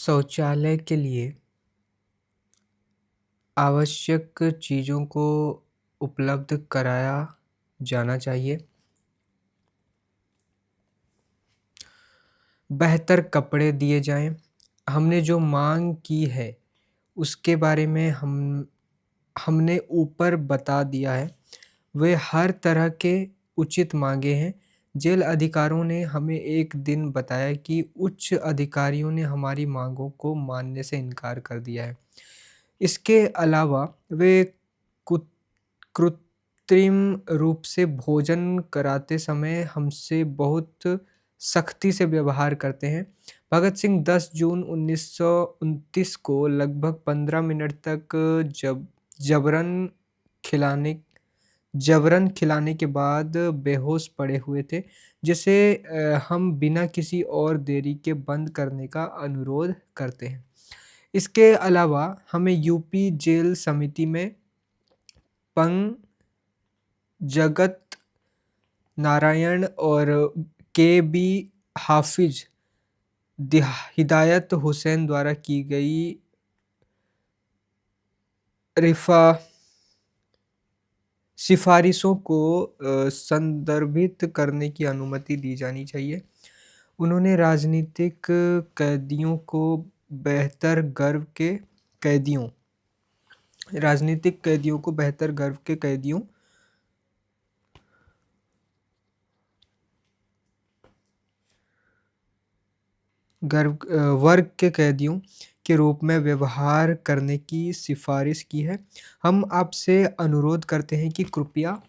शौचालय के लिए आवश्यक चीज़ों को उपलब्ध कराया जाना चाहिए। बेहतर कपड़े दिए जाएँ। हमने जो माँग की है, उसके बारे में हमने ऊपर बता दिया है। वे हर तरह के उचित माँगे हैं। जेल अधिकारियों ने हमें एक दिन बताया कि उच्च अधिकारियों ने हमारी माँगों को मानने से इनकार कर दिया है। इसके अलावा वे कुत कृत्रिम रूप से भोजन कराते समय हमसे बहुत सख्ती से व्यवहार करते हैं। भगत सिंह 10 जून 1929 को लगभग 15 मिनट तक जबरन खिलाने जबरन खिलाने के बाद बेहोश पड़े हुए थे, जिसे हम बिना किसी और देरी के बंद करने का अनुरोध करते हैं। इसके अलावा हमें यूपी जेल समिति में पंग जगत नारायण और के.बी. हाफिज हिदायत हुसैन द्वारा की गई रिफा सिफारिशों को संदर्भित करने की अनुमति दी जानी चाहिए। उन्होंने बेहतर गर्व के कैदियों राजनीतिक कैदियों को बेहतर गर्व के कैदियों वर्ग के कैदियों के रूप में व्यवहार करने की सिफारिश की है। हम आपसे अनुरोध करते हैं कि कृपया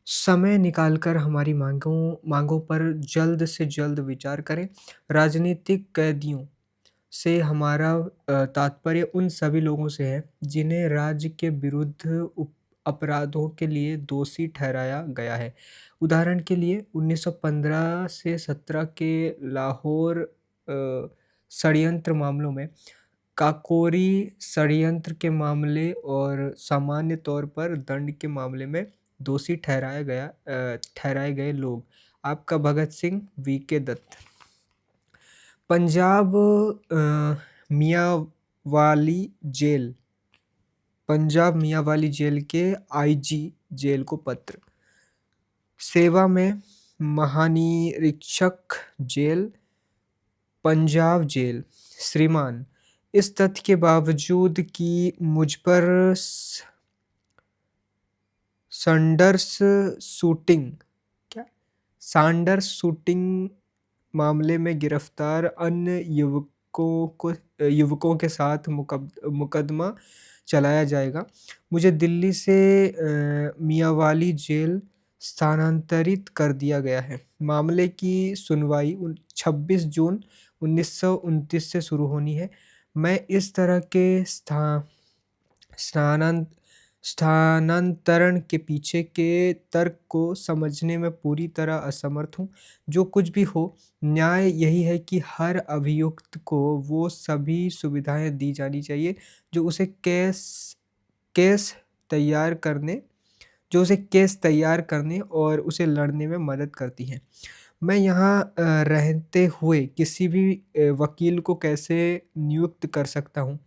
समय निकालकर हमारी माँगों पर जल्द से जल्द विचार करें। राजनीतिक कैदियों से हमारा तात्पर्य उन सभी लोगों से है, जिन्हें राज्य के विरुद्ध अपराधों के लिए दोषी ठहराया गया है। उदाहरण के लिए 1915 से 17 के लाहौर षड्यंत्र मामलों में, काकोरी षड्यंत्र के मामले और सामान्य तौर पर दंड के मामले में दोषी ठहराए गए लोग। आपका भगत सिंह, वीके दत्त। पंजाब मियांवाली जेल पंजाब मियांवाली जेल के आईजी जेल को पत्र। सेवा में महानिरीक्षक जेल, पंजाब जेल। श्रीमान, इस तथ्य के बावजूद कि मुझ पर सैंडर्स शूटिंग मामले में गिरफ्तार अन्य युवकों के साथ मुकदमा चलाया जाएगा, मुझे दिल्ली से मियांवाली जेल स्थानांतरित कर दिया गया है। मामले की सुनवाई 26 जून 1929 से शुरू होनी है। मैं इस तरह के स्थानांतरण के पीछे के तर्क को समझने में पूरी तरह असमर्थ हूँ। जो कुछ भी हो, न्याय यही है कि हर अभियुक्त को वो सभी सुविधाएँ दी जानी चाहिए जो उसे केस तैयार करने और उसे लड़ने में मदद करती हैं। मैं यहाँ रहते हुए किसी भी वकील को कैसे नियुक्त कर सकता हूँ?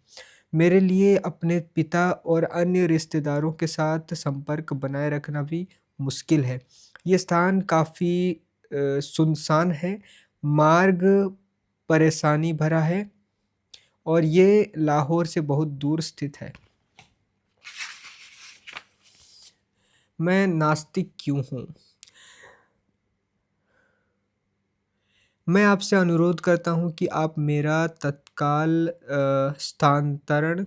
मेरे लिए अपने पिता और अन्य रिश्तेदारों के साथ संपर्क बनाए रखना भी मुश्किल है। ये स्थान काफ़ी सुनसान है, मार्ग परेशानी भरा है और ये लाहौर से बहुत दूर स्थित है। मैं नास्तिक क्यों हूँ? मैं आपसे अनुरोध करता हूँ कि आप मेरा तत्काल स्थानांतरण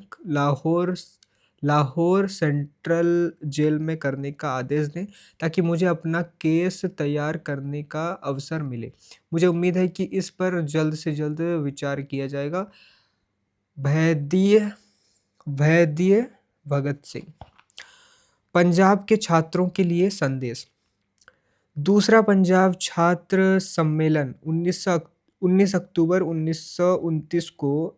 लाहौर सेंट्रल जेल में करने का आदेश दें, ताकि मुझे अपना केस तैयार करने का अवसर मिले। मुझे उम्मीद है कि इस पर जल्द से जल्द विचार किया जाएगा। वैद्य भगत सिंह। पंजाब के छात्रों के लिए संदेश। दूसरा पंजाब छात्र सम्मेलन 19 अक्टूबर 1929 को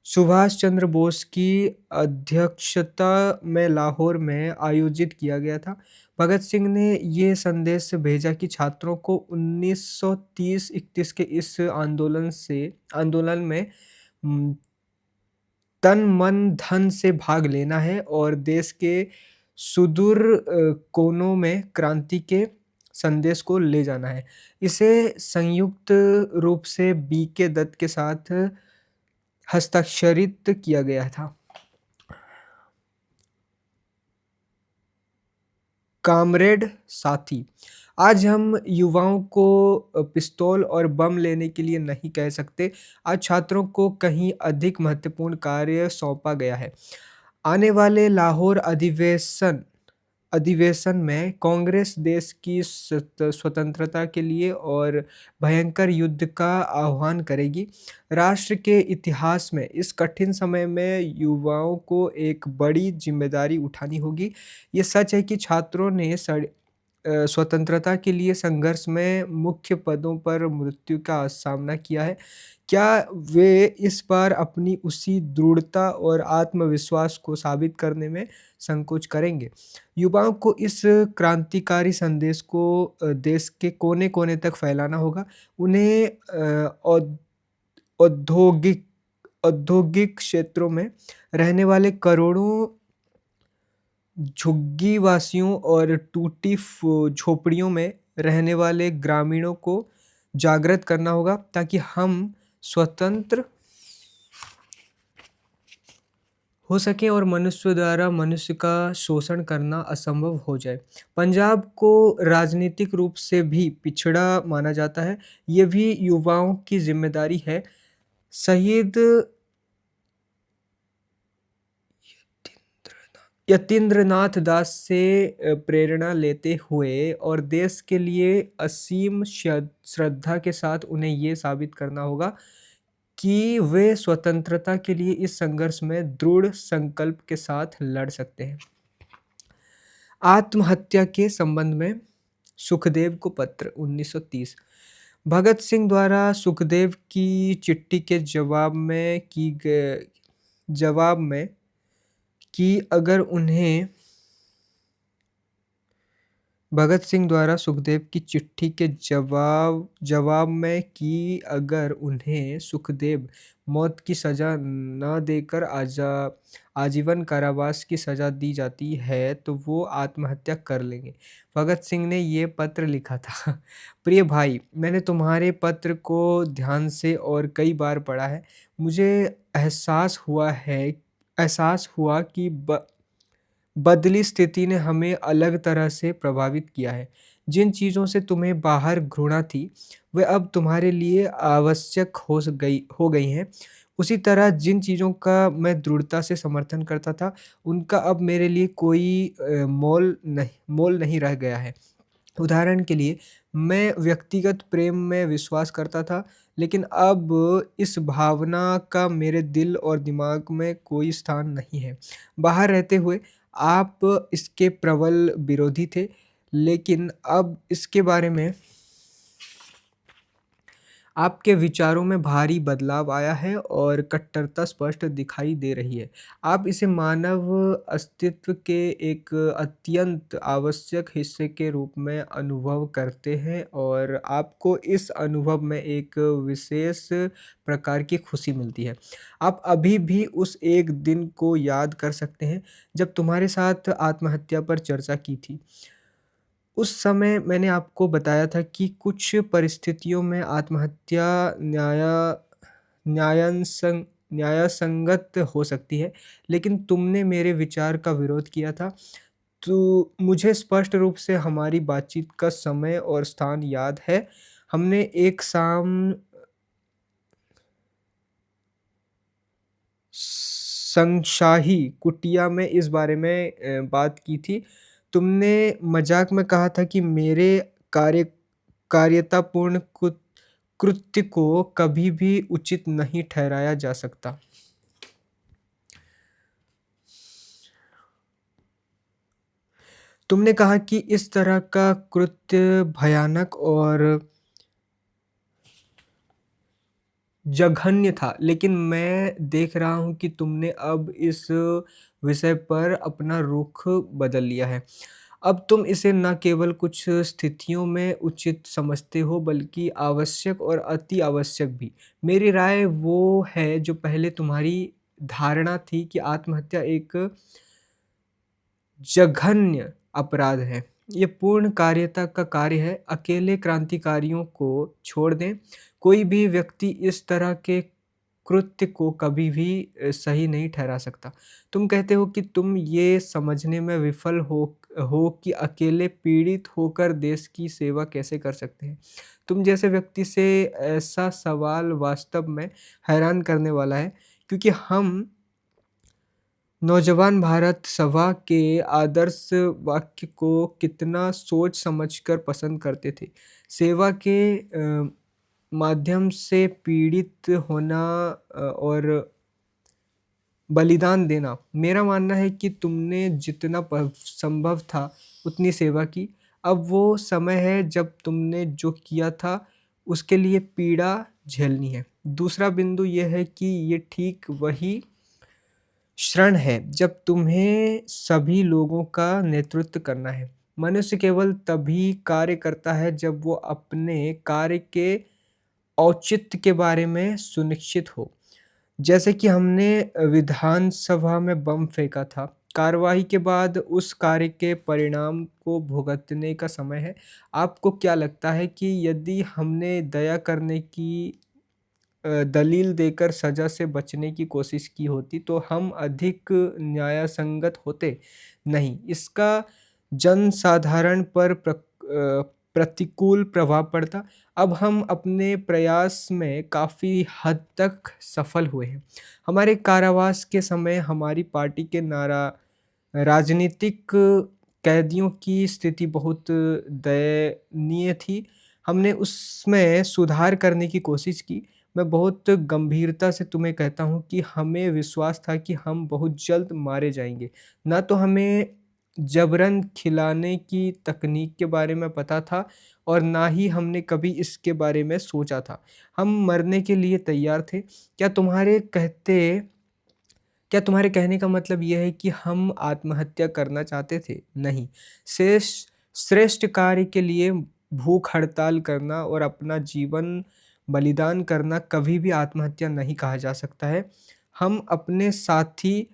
सुभाष चंद्र बोस की अध्यक्षता में लाहौर में आयोजित किया गया था। भगत सिंह ने ये संदेश भेजा कि छात्रों को 1930-31 के इस आंदोलन में उम, तन, मन, धन से भाग लेना है और देश के सुदूर कोनों में क्रांति के संदेश को ले जाना है। इसे संयुक्त रूप से बीके दत्त के साथ हस्ताक्षरित किया गया था। कामरेड साथी, आज हम युवाओं को पिस्तौल और बम लेने के लिए नहीं कह सकते। आज छात्रों को कहीं अधिक महत्वपूर्ण कार्य सौंपा गया है। आने वाले लाहौर अधिवेशन में कांग्रेस देश की स्वतंत्रता के लिए और भयंकर युद्ध का आह्वान करेगी। राष्ट्र के इतिहास में इस कठिन समय में युवाओं को एक बड़ी जिम्मेदारी उठानी होगी। ये सच है कि छात्रों ने स्वतंत्रता के लिए संघर्ष में मुख्य पदों पर मृत्यु का सामना किया है। क्या वे इस बार अपनी उसी दृढ़ता और आत्मविश्वास को साबित करने में संकोच करेंगे? युवाओं को इस क्रांतिकारी संदेश को देश के कोने-कोने तक फैलाना होगा। उन्हें औद्योगिक औद्योगिक क्षेत्रों में रहने वाले करोड़ों झुग्गीवासियों और टूटी झोपड़ियों में रहने वाले ग्रामीणों को जागृत करना होगा ताकि हम स्वतंत्र हो सके और मनुष्य द्वारा मनुष्य का शोषण करना असंभव हो जाए। पंजाब को राजनीतिक रूप से भी पिछड़ा माना जाता है। ये भी युवाओं की जिम्मेदारी है। शहीद यतीन्द्रनाथ दास से प्रेरणा लेते हुए और देश के लिए असीम श्रद्धा के साथ उन्हें ये साबित करना होगा कि वे स्वतंत्रता के लिए इस संघर्ष में दृढ़ संकल्प के साथ लड़ सकते हैं। आत्महत्या के संबंध में सुखदेव को पत्र 1930। भगत सिंह द्वारा सुखदेव की चिट्ठी के जवाब में कि अगर उन्हें भगत सिंह द्वारा सुखदेव की चिट्ठी के जवाब में कि अगर उन्हें सुखदेव मौत की सज़ा न देकर आजीवन कारावास की सज़ा दी जाती है तो वो आत्महत्या कर लेंगे। भगत सिंह ने ये पत्र लिखा था। प्रिय भाई, मैंने तुम्हारे पत्र को ध्यान से और कई बार पढ़ा है। मुझे एहसास हुआ कि बदली स्थिति ने हमें अलग तरह से प्रभावित किया है। जिन चीज़ों से तुम्हें बाहर घृणा थी, वे अब तुम्हारे लिए आवश्यक हो गई हैं। उसी तरह जिन चीज़ों का मैं दृढ़ता से समर्थन करता था, उनका अब मेरे लिए कोई मोल नहीं रह गया है। उदाहरण के लिए, मैं व्यक्तिगत प्रेम में विश्वास करता था, लेकिन अब इस भावना का मेरे दिल और दिमाग में कोई स्थान नहीं है। बाहर रहते हुए आप इसके प्रबल विरोधी थे, लेकिन अब इसके बारे में आपके विचारों में भारी बदलाव आया है और कट्टरता स्पष्ट दिखाई दे रही है। आप इसे मानव अस्तित्व के एक अत्यंत आवश्यक हिस्से के रूप में अनुभव करते हैं और आपको इस अनुभव में एक विशेष प्रकार की खुशी मिलती है। आप अभी भी उस एक दिन को याद कर सकते हैं जब तुम्हारे साथ आत्महत्या पर चर्चा की थी। उस समय मैंने आपको बताया था कि कुछ परिस्थितियों में आत्महत्या न्यायसंग न्यायसंगत हो सकती है, लेकिन तुमने मेरे विचार का विरोध किया था। तो मुझे स्पष्ट रूप से हमारी बातचीत का समय और स्थान याद है। हमने एक शाम संशाही कुटिया में इस बारे में बात की थी। तुमने मज़ाक में कहा था कि मेरे कार्य कायरतापूर्ण कृत्य को कभी भी उचित नहीं ठहराया जा सकता। तुमने कहा कि इस तरह का कृत्य भयानक और जघन्य था, लेकिन मैं देख रहा हूँ कि तुमने अब इस विषय पर अपना रुख बदल लिया है। अब तुम इसे न केवल कुछ स्थितियों में उचित समझते हो, बल्कि आवश्यक और अति आवश्यक भी। मेरी राय वो है जो पहले तुम्हारी धारणा थी कि आत्महत्या एक जघन्य अपराध है। ये पूर्ण कार्यता का कार्य है। अकेले क्रांतिकारियों को छोड़ दें, कोई भी व्यक्ति इस तरह के कृत्य को कभी भी सही नहीं ठहरा सकता। तुम कहते हो कि तुम ये समझने में विफल हो कि अकेले पीड़ित होकर देश की सेवा कैसे कर सकते हैं। तुम जैसे व्यक्ति से ऐसा सवाल वास्तव में हैरान करने वाला है, क्योंकि हम नौजवान भारत सभा के आदर्श वाक्य को कितना सोच समझकर पसंद करते थे। सेवा के माध्यम से पीड़ित होना और बलिदान देना। मेरा मानना है कि तुमने जितना संभव था उतनी सेवा की। अब वो समय है जब तुमने जो किया था उसके लिए पीड़ा झेलनी है। दूसरा बिंदु ये है कि ये ठीक वही क्षण है जब तुम्हें सभी लोगों का नेतृत्व करना है। मनुष्य केवल तभी कार्य करता है जब वो अपने कार्य के औचित्य के बारे में सुनिश्चित हो। जैसे कि हमने विधानसभा में बम फेंका था, कार्रवाई के बाद उस कार्य के परिणाम को भुगतने का समय है। आपको क्या लगता है कि यदि हमने दया करने की दलील देकर सज़ा से बचने की कोशिश की होती तो हम अधिक न्यायसंगत होते? नहीं, इसका जनसाधारण पर प्रतिकूल प्रभाव पड़ता। अब हम अपने प्रयास में काफ़ी हद तक सफल हुए हैं। हमारे कारावास के समय हमारी पार्टी के राजनीतिक कैदियों की स्थिति बहुत दयनीय थी। हमने उसमें सुधार करने की कोशिश की। मैं बहुत गंभीरता से तुम्हें कहता हूँ कि हमें विश्वास था कि हम बहुत जल्द मारे जाएँगे। ना तो हमें जबरन खिलाने की तकनीक के बारे में पता था और ना ही हमने कभी इसके बारे में सोचा था। हम मरने के लिए तैयार थे। क्या तुम्हारे कहने का मतलब ये है कि हम आत्महत्या करना चाहते थे? नहीं। श्रेष्ठ कार्य के लिए भूख हड़ताल करना और अपना जीवन बलिदान करना कभी भी आत्महत्या नहीं कहा जा सकता है। हम अपने साथी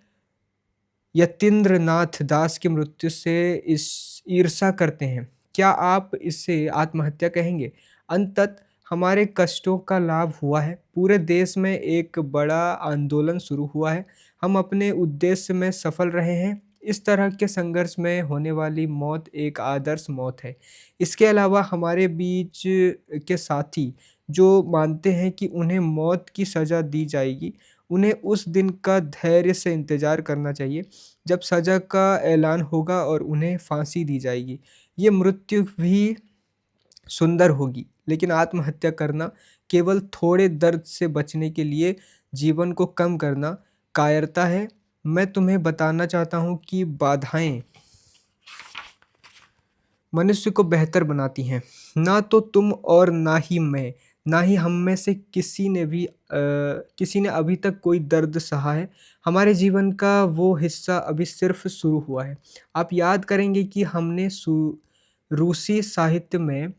यतीन्द्रनाथ दास की मृत्यु से इस ईर्ष्या करते हैं। क्या आप इसे आत्महत्या कहेंगे? अंततः हमारे कष्टों का लाभ हुआ है। पूरे देश में एक बड़ा आंदोलन शुरू हुआ है। हम अपने उद्देश्य में सफल रहे हैं। इस तरह के संघर्ष में होने वाली मौत एक आदर्श मौत है। इसके अलावा हमारे बीच के साथी जो मानते हैं कि उन्हें मौत की सज़ा दी जाएगी, उन्हें उस दिन का धैर्य से इंतज़ार करना चाहिए जब सज़ा का ऐलान होगा और उन्हें फांसी दी जाएगी। ये मृत्यु भी सुंदर होगी, लेकिन आत्महत्या करना केवल थोड़े दर्द से बचने के लिए जीवन को कम करना कायरता है। मैं तुम्हें बताना चाहता हूँ कि बाधाएँ मनुष्य को बेहतर बनाती हैं। ना तो तुम और ना ही मैं, ना ही हम में से किसी ने अभी तक कोई दर्द सहा है। हमारे जीवन का वो हिस्सा अभी सिर्फ़ शुरू हुआ है। आप याद करेंगे कि हमने रूसी साहित्य में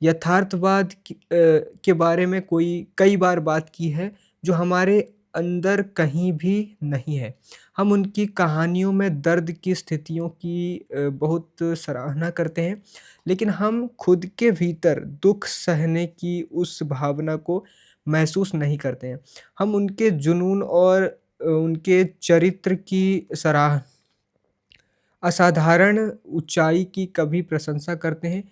यथार्थवाद के बारे में कई बार बात की है, जो हमारे अंदर कहीं भी नहीं है। हम उनकी कहानियों में दर्द की स्थितियों की बहुत सराहना करते हैं, लेकिन हम खुद के भीतर दुःख सहने की उस भावना को महसूस नहीं करते हैं। हम उनके जुनून और उनके चरित्र की असाधारण ऊँचाई की कभी प्रशंसा करते हैं,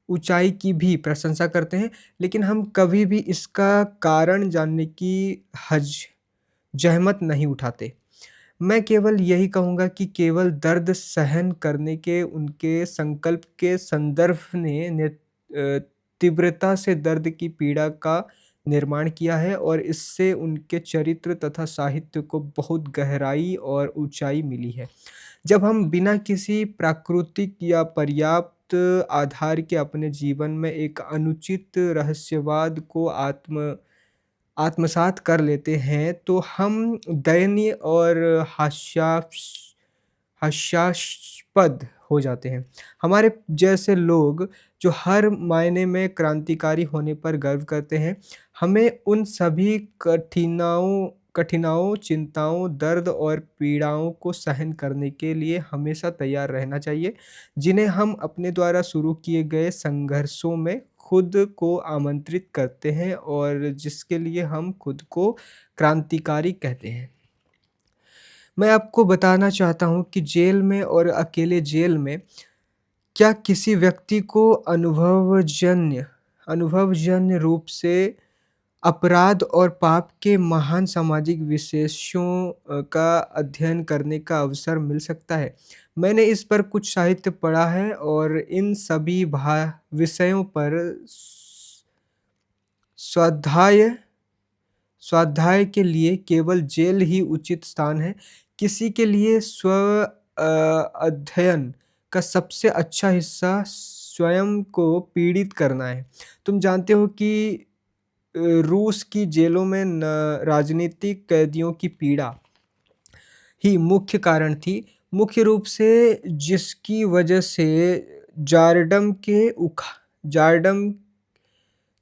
ऊँचाई की भी प्रशंसा करते हैं, लेकिन हम कभी भी इसका कारण जानने की ज़हमत नहीं उठाते। मैं केवल यही कहूँगा कि केवल दर्द सहन करने के उनके संकल्प के संदर्भ तीव्रता से दर्द की पीड़ा का निर्माण किया है और इससे उनके चरित्र तथा साहित्य को बहुत गहराई और ऊँचाई मिली है। जब हम बिना किसी प्राकृतिक या आधार के अपने जीवन में एक अनुचित रहस्यवाद को आत्मसात कर लेते हैं, तो हम दयनीय और हास्यास्पद हो जाते हैं। हमारे जैसे लोग जो हर मायने में क्रांतिकारी होने पर गर्व करते हैं, हमें उन सभी कठिनाइयों, चिंताओं, दर्द और पीड़ाओं को सहन करने के लिए हमेशा तैयार रहना चाहिए, जिन्हें हम अपने द्वारा शुरू किए गए संघर्षों में खुद को आमंत्रित करते हैं और जिसके लिए हम खुद को क्रांतिकारी कहते हैं। मैं आपको बताना चाहता हूँ कि जेल में और अकेले जेल में क्या किसी व्यक्ति को अनुभवजन्य रूप से अपराध और पाप के महान सामाजिक विशेषों का अध्ययन करने का अवसर मिल सकता है। मैंने इस पर कुछ साहित्य पढ़ा है और इन सभी विषयों पर स्वाध्याय स्वाध्याय के लिए केवल जेल ही उचित स्थान है। किसी के लिए अध्ययन का सबसे अच्छा हिस्सा स्वयं को पीड़ित करना है। तुम जानते हो कि रूस की जेलों में राजनीतिक कैदियों की पीड़ा ही मुख्य कारण थी, मुख्य रूप से जिसकी वजह से जारडम के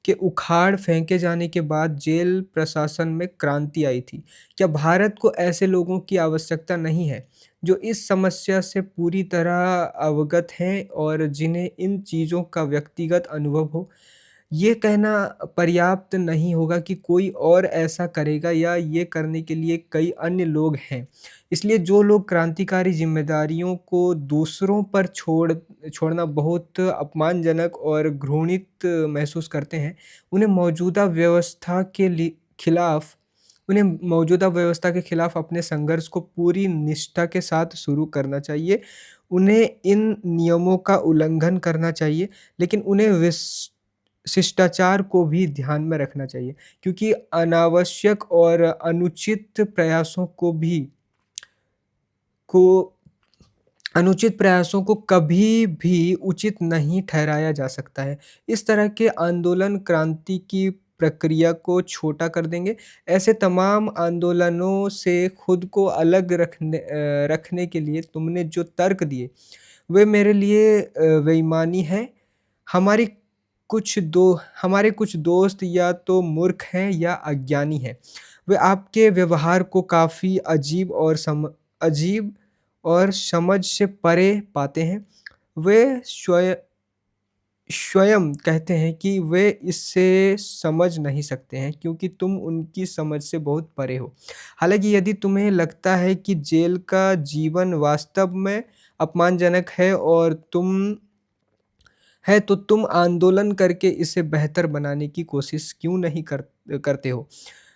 उखाड़ फेंके जाने के बाद जेल प्रशासन में क्रांति आई थी। क्या भारत को ऐसे लोगों की आवश्यकता नहीं है, जो इस समस्या से पूरी तरह अवगत हैं और जिन्हें इन चीज़ों का व्यक्तिगत अनुभव हो? ये कहना पर्याप्त नहीं होगा कि कोई और ऐसा करेगा या ये करने के लिए कई अन्य लोग हैं। इसलिए जो लोग क्रांतिकारी ज़िम्मेदारियों को दूसरों पर छोड़ना बहुत अपमानजनक और घृणित महसूस करते हैं, उन्हें मौजूदा व्यवस्था के खिलाफ अपने संघर्ष को पूरी निष्ठा के साथ शुरू करना चाहिए। उन्हें इन नियमों का उल्लंघन करना चाहिए, लेकिन उन्हें शिष्टाचार को भी ध्यान में रखना चाहिए, क्योंकि को अनुचित प्रयासों को कभी भी उचित नहीं ठहराया जा सकता है। इस तरह के आंदोलन क्रांति की प्रक्रिया को छोटा कर देंगे। ऐसे तमाम आंदोलनों से खुद को अलग रखने के लिए तुमने जो तर्क दिए, वे मेरे लिए बेईमानी है। हमारी हमारे कुछ दोस्त या तो मूर्ख हैं या अज्ञानी हैं। वे आपके व्यवहार को काफ़ी अजीब और समझ से परे पाते हैं। वे स्वयं कहते हैं कि वे इसे समझ नहीं सकते हैं क्योंकि तुम उनकी समझ से बहुत परे हो। हालाँकि यदि तुम्हें लगता है कि जेल का जीवन वास्तव में अपमानजनक है तो तुम आंदोलन करके इसे बेहतर बनाने की कोशिश क्यों नहीं करते हो?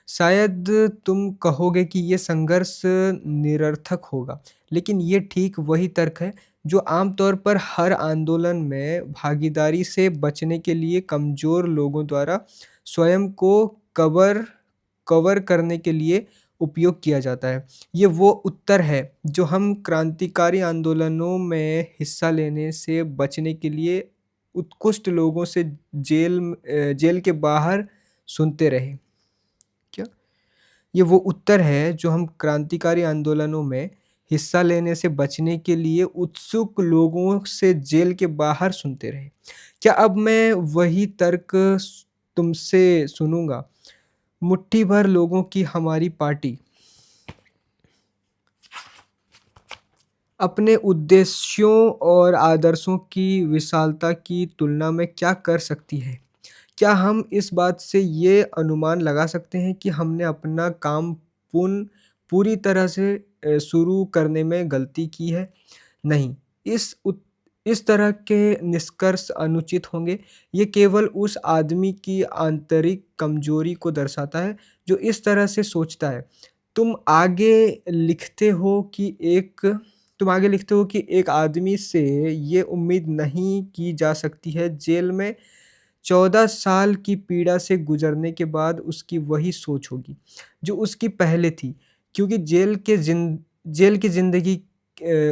शायद तुम कहोगे कि ये संघर्ष निरर्थक होगा, लेकिन ये ठीक वही तर्क है जो आमतौर पर हर आंदोलन में भागीदारी से बचने के लिए कमज़ोर लोगों द्वारा स्वयं को कवर कवर करने के लिए उपयोग किया जाता है। ये वो उत्तर है जो हम क्रांतिकारी आंदोलनों में हिस्सा लेने से बचने के लिए उत्कृष्ट लोगों से जेल के बाहर सुनते रहे। क्या? ये वो उत्तर है जो हम क्रांतिकारी आंदोलनों में हिस्सा लेने से बचने के लिए उत्सुक लोगों से जेल के बाहर सुनते रहे। क्या अब मैं वही तर्क तुमसे सुनूँगा? मुट्ठी भर लोगों की हमारी पार्टी अपने उद्देश्यों और आदर्शों की विशालता की तुलना में क्या कर सकती है? क्या हम इस बात से ये अनुमान लगा सकते हैं कि हमने अपना काम पूरी तरह से शुरू करने में गलती की है? नहीं, इस तरह के निष्कर्ष अनुचित होंगे। ये केवल उस आदमी की आंतरिक कमजोरी को दर्शाता है जो इस तरह से सोचता है। तुम आगे लिखते हो कि एक आदमी से ये उम्मीद नहीं की जा सकती है जेल में 14 साल की पीड़ा से गुजरने के बाद उसकी वही सोच होगी, जो उसकी पहले थी, क्योंकि जेल की ज़िंदगी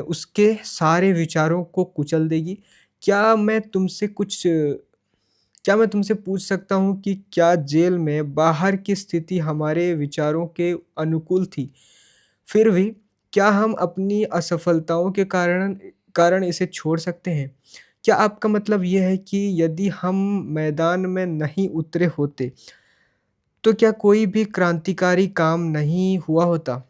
उसके सारे विचारों को कुचल देगी। क्या मैं तुमसे कुछ क्या मैं तुमसे पूछ सकता हूँ कि क्या जेल में बाहर की स्थिति हमारे विचारों के अनुकूल थी? फिर भी क्या हम अपनी असफलताओं के कारण कारण इसे छोड़ सकते हैं? क्या आपका मतलब ये है कि यदि हम मैदान में नहीं उतरे होते, तो क्या कोई भी क्रांतिकारी काम नहीं हुआ होता?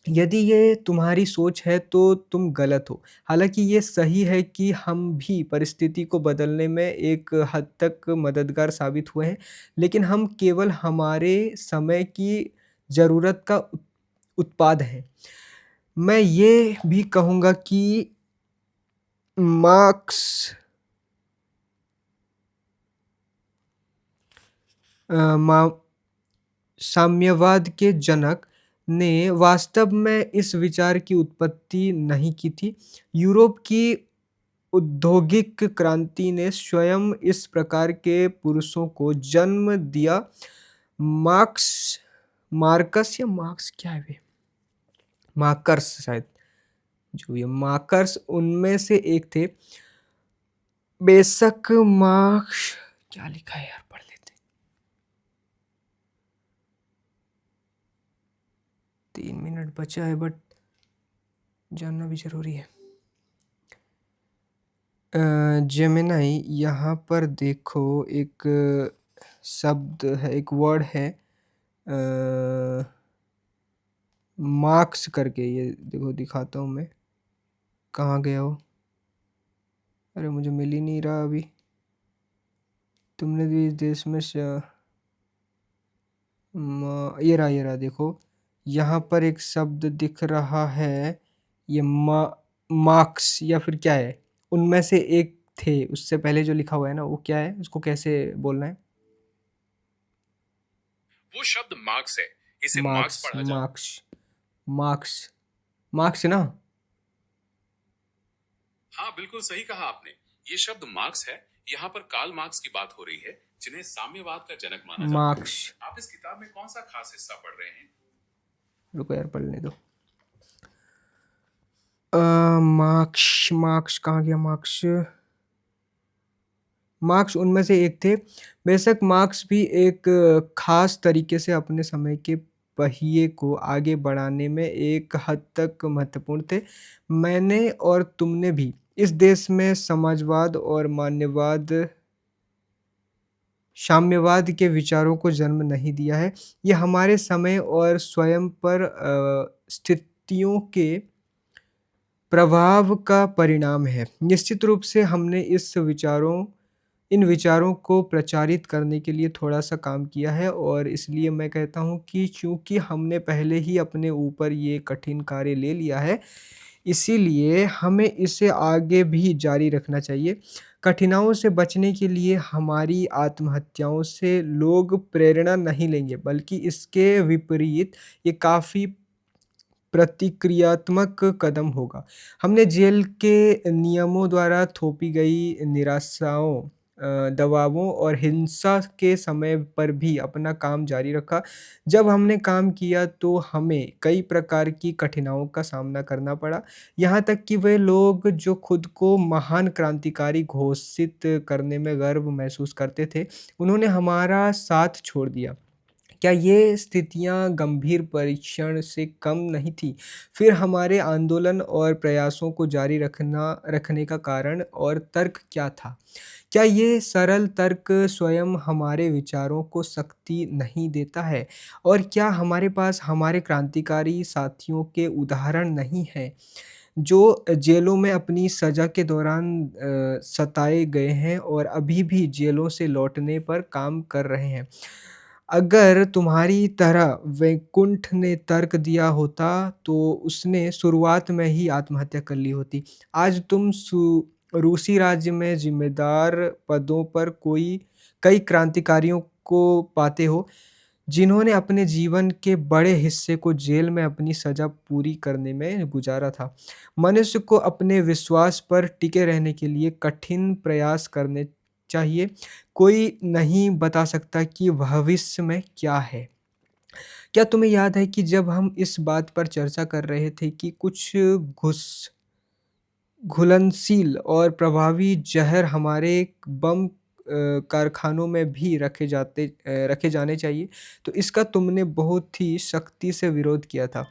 यदि ये तुम्हारी सोच है तो तुम गलत हो। हालाँकि ये सही है कि हम भी परिस्थिति को बदलने में एक हद तक मददगार साबित हुए हैं, लेकिन हम केवल हमारे समय की ज़रूरत का उत्पाद हैं। मैं ये भी कहूँगा कि मार्क्स अ, मा साम्यवाद के जनक ने वास्तव में इस विचार की उत्पत्ति नहीं की थी। यूरोप की औद्योगिक क्रांति ने स्वयं इस प्रकार के पुरुषों को जन्म दिया। मार्क्स मार्कस या मार्क्स क्या है बे? मार्कस शायद, जो ये मार्कस उनमें से एक थे। बेशक मार्क्स क्या लिखा है यार, पढ़ लेते हैं। 3 मिनट बचा है बट जानना भी ज़रूरी है। जेमिनी यहाँ पर देखो एक शब्द है, एक वर्ड है मार्क्स करके, ये देखो दिखाता हूँ मैं, कहाँ गया वो? अरे मुझे मिल ही नहीं रहा अभी। तुमने भी इस देश में ये रहा देखो, यहाँ पर एक शब्द दिख रहा है, ये मार्क्स या फिर क्या है? उनमें से एक थे, उससे पहले जो लिखा हुआ है ना वो क्या है? उसको कैसे बोलना है? वो शब्द मार्क्स है। इसे मार्क्स मार्क्स पढ़ा जा मार्क्स मार्क्स मार्क्स ना? हाँ, बिल्कुल सही कहा आपने। ये शब्द मार्क्स है। यहाँ पर कार्ल मार्क्स की बात हो रही है, जिन्हें साम्यवाद का जनक माना जाता है। मार्क्स, आप इस किताब में कौन सा खास हिस्सा पढ़ रहे हैं? रुको यार पढ़ने दो। मार्क्स मार्क्स कहाँ गया मार्क्स? मार्क्स उनमें से एक थे। बेशक मार्क्स भी एक ख़ास तरीके से अपने समय के पहिए को आगे बढ़ाने में एक हद तक महत्वपूर्ण थे। मैंने और तुमने भी इस देश में समाजवाद और मान्यवाद साम्यवाद के विचारों को जन्म नहीं दिया है। ये हमारे समय और स्वयं पर स्थितियों के प्रभाव का परिणाम है। निश्चित रूप से हमने इन विचारों को प्रचारित करने के लिए थोड़ा-सा काम किया है और इसलिए मैं कहता हूँ कि चूँकि हमने पहले ही अपने ऊपर ये कठिन कार्य ले लिया है, इसीलिए हमें इसे आगे भी जारी रखना चाहिए। कठिनाइयों से बचने के लिए हमारी आत्महत्याओं से लोग प्रेरणा नहीं लेंगे, बल्कि इसके विपरीत ये काफ़ी प्रतिक्रियात्मक कदम होगा। हमने जेल के नियमों द्वारा थोपी गई निराशाओं दबावों और हिंसा के समय पर भी अपना काम जारी रखा। जब हमने काम किया तो हमें कई प्रकार की कठिनाइयों का सामना करना पड़ा। यहाँ तक कि वे लोग जो खुद को महान क्रांतिकारी घोषित करने में गर्व महसूस करते थे, उन्होंने हमारा साथ छोड़ दिया। क्या ये स्थितियाँ गंभीर परीक्षण से कम नहीं थीं? फिर हमारे आंदोलन और प्रयासों को जारी रखने का कारण और तर्क क्या था? क्या ये सरल तर्क स्वयं हमारे विचारों को शक्ति नहीं देता है? और क्या हमारे पास हमारे क्रांतिकारी साथियों के उदाहरण नहीं हैं, जो जेलों में अपनी सज़ा के दौरान सताए गए हैं और अभी भी जेलों से लौटने पर काम कर रहे हैं? अगर तुम्हारी तरह वैकुंठ ने तर्क दिया होता, तो उसने शुरुआत में ही आत्महत्या कर ली होती। आज तुम रूसी राज्य में ज़िम्मेदार पदों पर कई क्रांतिकारियों को पाते हो, जिन्होंने अपने जीवन के बड़े हिस्से को जेल में अपनी सज़ा पूरी करने में गुज़ारा था। मनुष्य को अपने विश्वास पर टिके रहने के लिए कठिन प्रयास करने चाहिए। कोई नहीं बता सकता कि भविष्य में क्या है। क्या तुम्हें याद है कि जब हम इस बात पर चर्चा कर रहे थे कि कुछ घुस घुलनशील और प्रभावी ज़हर हमारे बम कारखानों में भी रखे जाने चाहिए। तो इसका तुमने बहुत ही सख्ती से विरोध किया था।